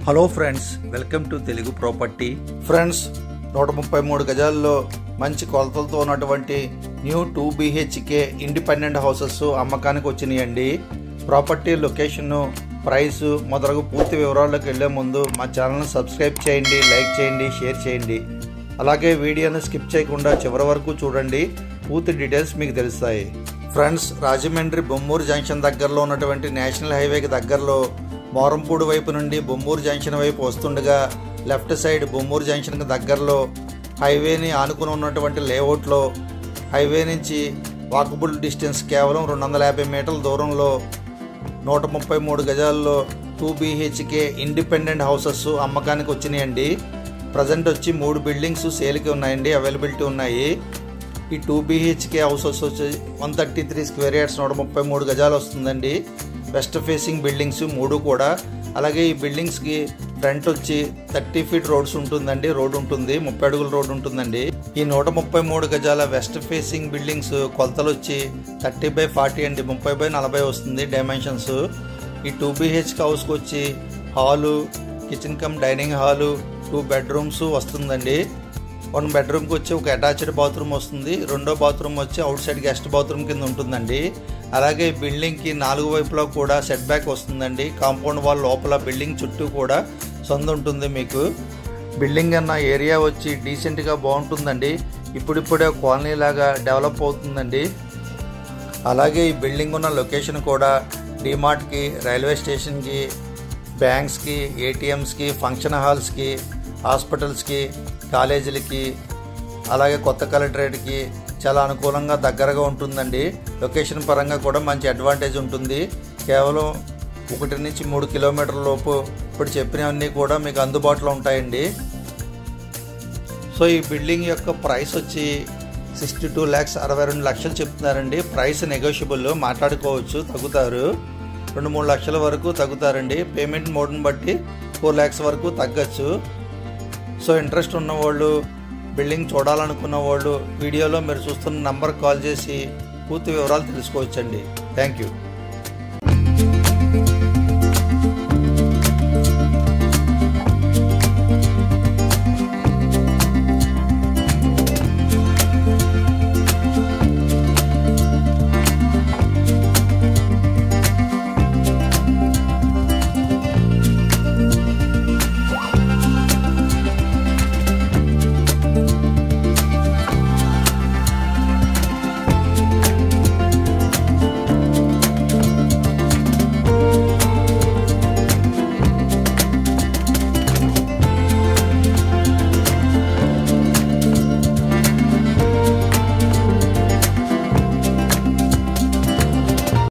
Hello friends, welcome to Telugu property. Friends, 133 గజాల్లో మంచి కొలతలతో ఉన్నటువంటి న్యూ 2 BHK ఇండిపెండెంట్ హౌసెస్ అమ్మకానికి వచ్చినాయండి. ప్రాపర్టీ లొకేషన్, ప్రైస్ మొదలగు పూర్తి వివరాల్లోకి వెళ్లే ముందు మా ఛానల్ని సబ్స్క్రైబ్ చేయండి, లైక్ చేయండి, షేర్ చేయండి. అలాగే వీడియోను స్కిప్ చేయకుండా చివరి వరకు చూడండి, పూర్తి డీటెయిల్స్ మీకు తెలుస్తాయి. ఫ్రెండ్స్, రాజమండ్రి బొమ్మూరు జంక్షన్ దగ్గరలో ఉన్నటువంటి నేషనల్ హైవేకి దగ్గరలో మోరంపూడి వైపు నుండి బొమ్మూరు జంక్షన్ వైపు వస్తుండగా లెఫ్ట్ సైడ్ బొమ్మూరు జంక్షన్కి దగ్గరలో హైవేని ఆనుకుని ఉన్నటువంటి లేఅవుట్లో హైవే నుంచి వాకబుల్ డిస్టెన్స్ కేవలం 250 మీటర్ల దూరంలో 133 గజాల్లో 2 BHK ఇండిపెండెంట్ హౌసెస్ అమ్మకానికి వచ్చినాయండి. ప్రజెంట్ వచ్చి 3 బిల్డింగ్స్ సేల్కి ఉన్నాయండి, అవైలబిలిటీ ఉన్నాయి. ఈ 2 BHK హౌసెస్ వచ్చి 133 స్క్వేర్ యార్డ్స్ 133 గజాలు వస్తుందండి. వెస్ట్ ఫేసింగ్ బిల్డింగ్స్ 3 కూడా. అలాగే ఈ బిల్డింగ్స్కి ఫ్రంట్ వచ్చి 30 ఫీట్ రోడ్స్ ఉంటుందండి, రోడ్ ఉంటుంది, 30 అడుగుల రోడ్ ఉంటుందండి. ఈ 133 గజాల వెస్ట్ ఫేసింగ్ బిల్డింగ్స్ కొలతలు వచ్చి 30/40 అండి, 30/40 వస్తుంది డైమెన్షన్స్. ఈ 2 BHK హౌస్కి వచ్చి hall, kitchen cum dining hall, 2 bedrooms వస్తుందండి. 1 బెడ్రూమ్కి వచ్చి ఒక అటాచ్డ్ బాత్రూమ్ వస్తుంది, రెండో బాత్రూమ్ వచ్చి అవుట్ సైడ్ గెస్ట్ బాత్రూమ్ కింద ఉంటుందండి. అలాగే బిల్డింగ్కి 4 వైపులా కూడా సెట్ బ్యాక్ వస్తుందండి. కాంపౌండ్ వాల్ లోపల బిల్డింగ్ చుట్టూ కూడా సందు ఉంటుంది. మీకు బిల్డింగ్ అన్న ఏరియా వచ్చి డీసెంట్గా బాగుంటుందండి, ఇప్పుడిప్పుడే కాలనీ లాగా డెవలప్ అవుతుందండి. అలాగే ఈ బిల్డింగ్ ఉన్న లొకేషన్ కూడా డిమార్ట్కి, రైల్వే స్టేషన్కి, బ్యాంక్స్కి, ATMస్కి, ఫంక్షన్ హాల్స్కి, హాస్పిటల్స్కి, కాలేజీలకి, అలాగే కొత్త కలెక్టరేట్కి చాలా అనుకూలంగా దగ్గరగా ఉంటుందండి. లొకేషన్ పరంగా కూడా మంచి అడ్వాంటేజ్ ఉంటుంది. కేవలం 1 నుంచి 3 కిలోమీటర్ల లోపు ఇప్పుడు చెప్పినవన్నీ కూడా మీకు అందుబాటులో ఉంటాయండి. సో ఈ బిల్డింగ్ యొక్క ప్రైస్ వచ్చి 62 lakhs 62 లక్షలు చెప్తున్నారండి. ప్రైస్ నెగోషియబుల్, మాట్లాడుకోవచ్చు, తగ్గుతారు. 2-3 లక్షల వరకు తగ్గుతారండి. పేమెంట్ మోడ్ని బట్టి 4 lakhs వరకు తగ్గచ్చు. సో ఇంట్రెస్ట్ ఉన్నవాళ్ళు, బిల్డింగ్ చూడాలనుకున్న వాళ్ళు వీడియోలో మీరు చూస్తున్న నంబర్ కాల్ చేసి పూర్తి వివరాలు తెలుసుకోవచ్చండి. Thank you.